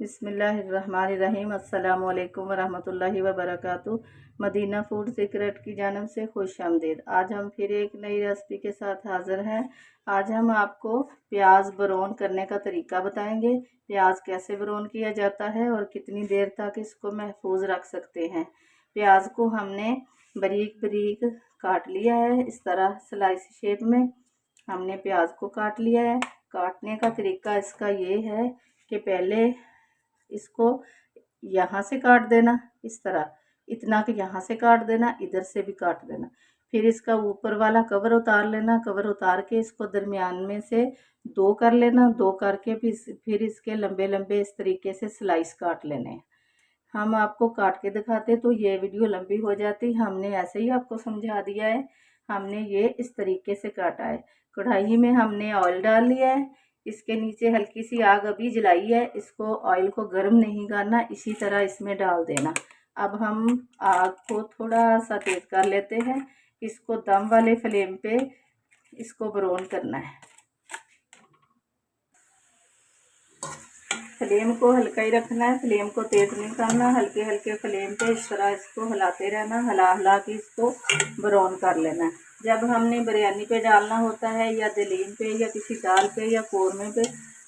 बिस्मिल्लाहिर्रहमानिर्रहीम। अस्सलामुअलैकुम वरहमतुल्लाहि वबरकातुहू। मदीना फूड सीक्रेट की जानब से खुश आमदीद। आज हम फिर एक नई रेसिपी के साथ हाज़िर हैं। आज हम आपको प्याज ब्राउन करने का तरीका बताएंगे। प्याज कैसे ब्राउन किया जाता है और कितनी देर तक इसको महफूज रख सकते हैं। प्याज को हमने बारीक बारीक काट लिया है, इस तरह स्लाइस शेप में हमने प्याज को काट लिया है। काटने का तरीका इसका ये है कि पहले इसको यहाँ से काट देना, इस तरह इतना कि यहाँ से काट देना, इधर से भी काट देना। फिर इसका ऊपर वाला कवर उतार लेना। कवर उतार के इसको दरमियान में से दो कर लेना। दो करके फिर इसके लंबे लंबे इस तरीके से स्लाइस काट लेने हैं। हम आपको काट के दिखाते तो ये वीडियो लंबी हो जाती, हमने ऐसे ही आपको समझा दिया है। हमने ये इस तरीके से काटा है। कढ़ाई में हमने ऑयल डाल लिया है, इसके नीचे हल्की सी आग अभी जलाई है। इसको ऑयल को गर्म नहीं करना, इसी तरह इसमें डाल देना। अब हम आग को थोड़ा सा तेज कर लेते हैं। इसको दम वाले फ्लेम पे इसको ब्राउन करना है। फ्लेम को हल्का ही रखना है, फ्लेम को तेज नहीं करना। हल्के हल्के फ्लेम पे इस तरह इसको हिलाते रहना, हिला हिला के इसको ब्राउन कर लेना है। जब हमने बिरयानी पे डालना होता है या दलीन पे या किसी दाल पे या कौरमे पे,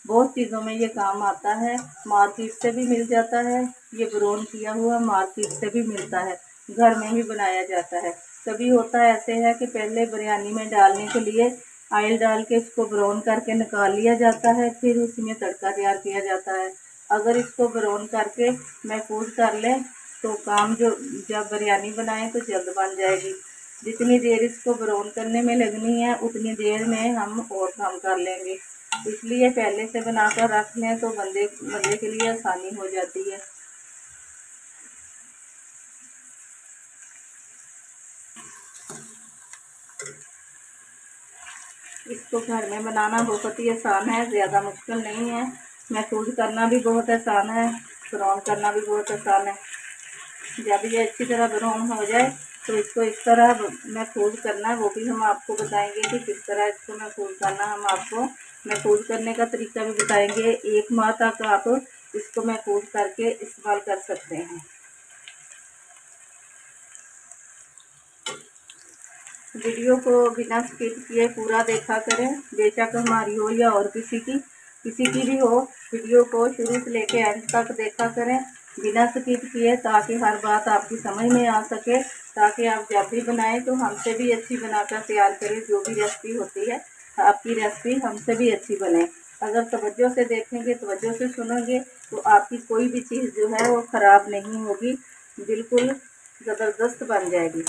बहुत चीज़ों में ये काम आता है। मार्केट से भी मिल जाता है, ये ब्राउन किया हुआ मार्केट से भी मिलता है, घर में भी बनाया जाता है। कभी होता है ऐसे है कि पहले बिरयानी में डालने के लिए ऑयल डाल के इसको ब्राउन करके निकाल लिया जाता है, फिर उसमें तड़का तैयार किया जाता है। अगर इसको ब्राउन करके महफूज कर लें तो काम जो जब बिरयानी बनाएं तो जल्द बन जाएगी। जितनी देर इसको ब्राउन करने में लगनी है उतनी देर में हम और काम कर लेंगे। इसलिए पहले से बनाकर रख लें तो बंदे के लिए आसानी हो जाती है। इसको घर में बनाना बहुत ही आसान है, ज़्यादा मुश्किल नहीं है। महफूज करना भी बहुत आसान है, ब्राउन करना भी बहुत आसान है। जब ये अच्छी तरह ब्राउन हो जाए तो इसको इस तरह महफूज करना है, वो भी हम आपको बताएंगे कि किस तरह इसको महफूज करना। हम आपको महफूज करने का तरीका भी बताएंगे। 1 माह तक आप इसको महफूज करके इस्तेमाल कर सकते हैं। वीडियो को बिना स्किप किए पूरा देखा करें, बेशक हमारी हो या और किसी की भी हो। वीडियो को शुरू से लेकर एंड तक देखा करें बिना स्किप किए, ताकि हर बात आपकी समझ में आ सके, ताकि आप जब भी बनाएं तो हमसे भी अच्छी बनाकर तैयार करें। जो भी रेसिपी होती है आपकी रेसिपी हमसे भी अच्छी बने। अगर तवज्जो से देखेंगे, तवज्जो से सुनेंगे तो आपकी कोई भी चीज़ जो है वो ख़राब नहीं होगी, बिल्कुल ज़बरदस्त बन जाएगी।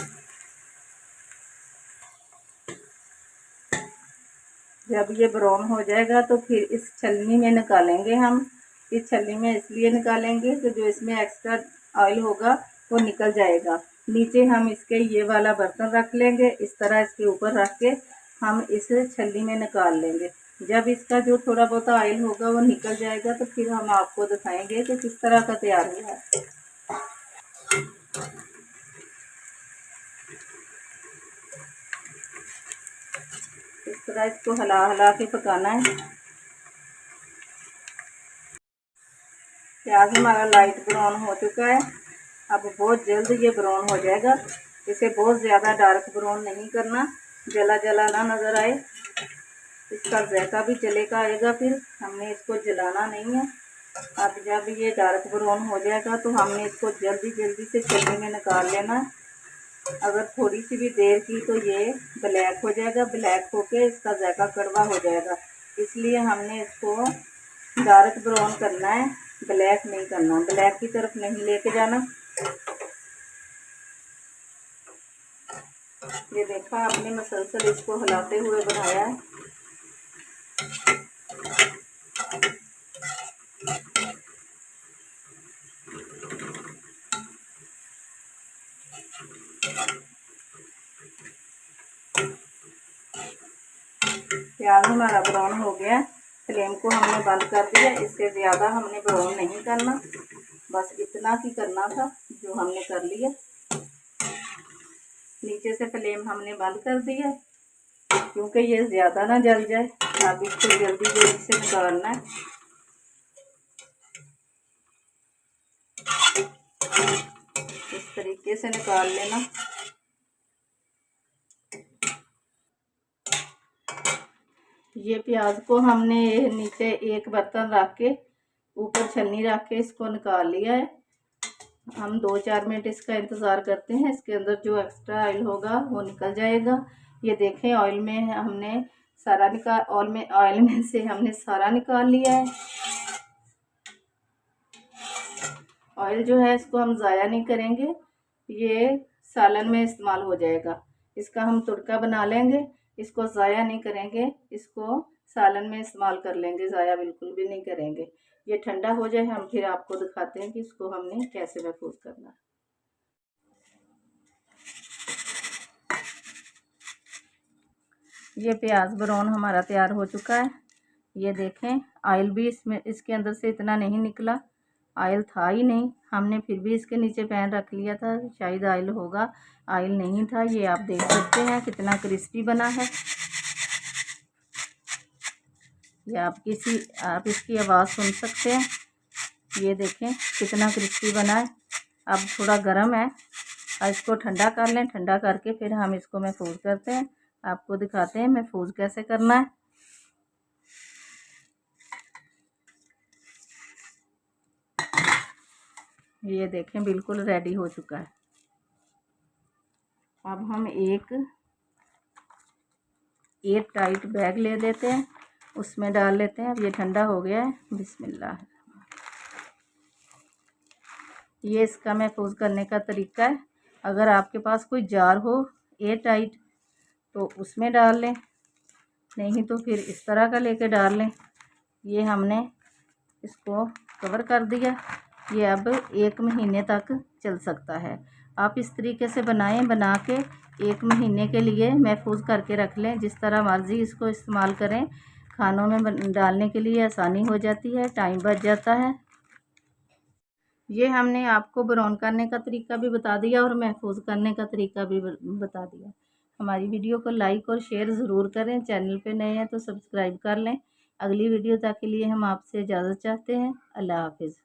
जब ये ब्राउन हो जाएगा तो फिर इस छलनी में निकालेंगे हम। इस छलनी में इसलिए निकालेंगे कि जो इसमें एक्स्ट्रा ऑयल होगा वो निकल जाएगा। नीचे हम इसके ये वाला बर्तन रख लेंगे, इस तरह इसके ऊपर रख के हम इस छलनी में निकाल लेंगे। जब इसका जो थोड़ा बहुत ऑयल होगा वो निकल जाएगा तो फिर हम आपको दिखाएंगे कि किस तरह का तैयार हुआ है। इस तरह इसको हिला हिला के पकाना है। प्याज हमारा लाइट ब्राउन हो चुका है, अब बहुत जल्द ये ब्राउन हो जाएगा। इसे बहुत ज़्यादा डार्क ब्राउन नहीं करना, जला जला ना नज़र आए। इसका जायका भी चलेगा आएगा, फिर हमने इसको जलाना नहीं है। अब जब ये डार्क ब्राउन हो जाएगा तो हमने इसको जल्दी जल्दी से छलनी में निकाल लेना। अगर थोड़ी सी भी देर की तो ये ब्लैक हो जाएगा, ब्लैक होके इसका जायका कड़वा हो जाएगा। इसलिए हमने इसको डार्क ब्राउन करना है, ब्लैक नहीं करना, ब्लैक की तरफ नहीं लेके जाना। ये देखा आपने, मसलसल इसको हिलाते हुए बनाया है। प्याज हमारा ब्राउन हो गया, फ्लेम को हमने बंद कर दिया। इससे ज़्यादा हमने ब्राउन नहीं करना, बस इतना ही करना था जो हमने कर लिया। नीचे से फ्लेम हमने बंद कर दिया क्योंकि ये ज़्यादा ना जल जाए। अब इसको जल्दी जल्दी से निकालना है। इस तरीके से निकाल लेना। ये प्याज को हमने नीचे एक बर्तन रख के ऊपर छन्नी रख के इसको निकाल लिया है। हम 2-4 मिनट इसका इंतज़ार करते हैं, इसके अंदर जो एक्स्ट्रा ऑयल होगा वो निकल जाएगा। ये देखें ऑयल में हमने सारा ऑयल में से हमने सारा निकाल लिया है। ऑयल जो है इसको हम ज़ाया नहीं करेंगे, ये सालन में इस्तेमाल हो जाएगा। इसका हम तुड़का बना लेंगे, इसको ज़ाया नहीं करेंगे, इसको सालन में इस्तेमाल कर लेंगे, ज़ाया बिल्कुल भी नहीं करेंगे। ये ठंडा हो जाए हम फिर आपको दिखाते हैं कि इसको हमने कैसे महफूज करना है। ये प्याज ब्राउन हमारा तैयार हो चुका है। ये देखें ऑयल भी इसके अंदर से इतना नहीं निकला, ऑयल था ही नहीं। हमने फिर भी इसके नीचे पैन रख लिया था, शायद ऑयल होगा, ऑयल नहीं था। ये आप देख सकते हैं कितना क्रिस्पी बना है। ये आप इसकी आवाज़ सुन सकते हैं। ये देखें कितना क्रिस्पी बना है। अब थोड़ा गर्म है, इसको ठंडा कर लें। ठंडा करके फिर हम इसको महफूज करते हैं, आपको दिखाते हैं महफूज कैसे करना है। ये देखें बिल्कुल रेडी हो चुका है। अब हम एक टाइट बैग ले लेते हैं, उसमें डाल लेते हैं। अब ये ठंडा हो गया है। बिस्मिल्लाह। ये इसका महफूज करने का तरीका है। अगर आपके पास कोई जार हो एयर टाइट तो उसमें डाल लें, नहीं तो फिर इस तरह का लेके डाल लें। ये हमने इसको कवर कर दिया। ये अब 1 महीने तक चल सकता है। आप इस तरीके से बनाएं, बना के 1 महीने के लिए महफूज करके रख लें। जिस तरह मर्ज़ी इसको इस्तेमाल करें, खानों में डालने के लिए आसानी हो जाती है, टाइम बच जाता है। ये हमने आपको ब्राउन करने का तरीका भी बता दिया और महफूज करने का तरीका भी बता दिया। हमारी वीडियो को लाइक और शेयर ज़रूर करें। चैनल पे नए हैं तो सब्सक्राइब कर लें। अगली वीडियो तक के लिए हम आपसे इजाज़त चाहते हैं। अल्लाह हाफिज़।